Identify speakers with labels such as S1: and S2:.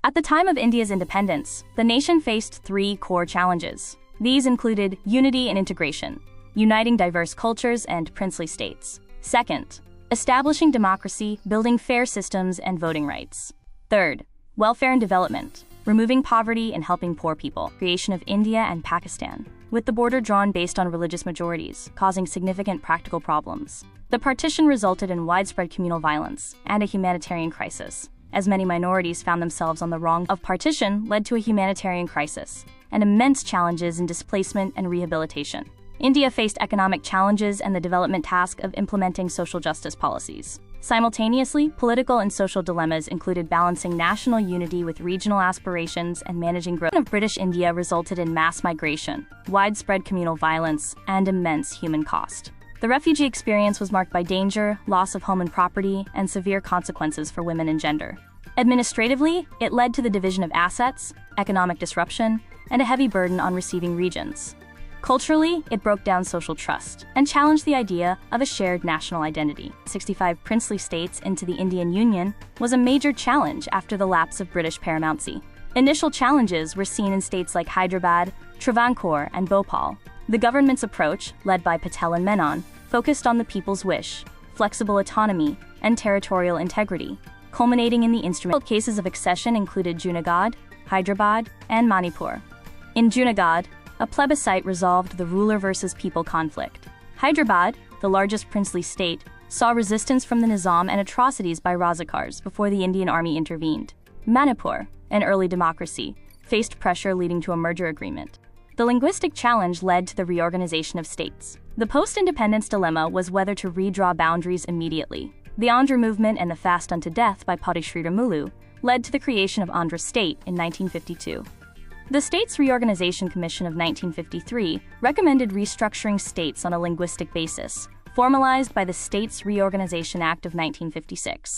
S1: At the time of India's independence, the nation faced three core challenges. These included unity and integration, uniting diverse cultures and princely states. Second, establishing democracy, building fair systems and voting rights. Third, welfare and development, removing poverty and helping poor people. Creation of India and Pakistan, with the border drawn based on religious majorities, causing significant practical problems. The partition resulted in widespread communal violence and a humanitarian crisis, as many minorities found themselves on the wrong of partition led to a humanitarian crisis and immense challenges in displacement and rehabilitation. India faced economic challenges and the development task of implementing social justice policies. Simultaneously, political and social dilemmas included balancing national unity with regional aspirations and managing growth. Of British India resulted in mass migration, widespread communal violence, and immense human cost. The refugee experience was marked by danger, loss of home and property, and severe consequences for women and gender. Administratively, it led to the division of assets, economic disruption, and a heavy burden on receiving regions. Culturally, it broke down social trust and challenged the idea of a shared national identity. 65 princely states into the Indian Union was a major challenge after the lapse of British paramountcy. Initial challenges were seen in states like Hyderabad, Travancore, and Bhopal. The government's approach, led by Patel and Menon, focused on the people's wish, flexible autonomy, and territorial integrity, culminating in the instrumental cases of accession included Junagadh, Hyderabad, and Manipur. In Junagadh, a plebiscite resolved the ruler versus people conflict. Hyderabad, the largest princely state, saw resistance from the Nizam and atrocities by Razakars before the Indian army intervened. Manipur, an early democracy, faced pressure leading to a merger agreement. The linguistic challenge led to the reorganization of states. The post-independence dilemma was whether to redraw boundaries immediately. The Andhra movement and the fast unto death by Patti Sriramulu led to the creation of Andhra State in 1952. The States Reorganization Commission of 1953 recommended restructuring states on a linguistic basis, formalized by the States Reorganization Act of 1956.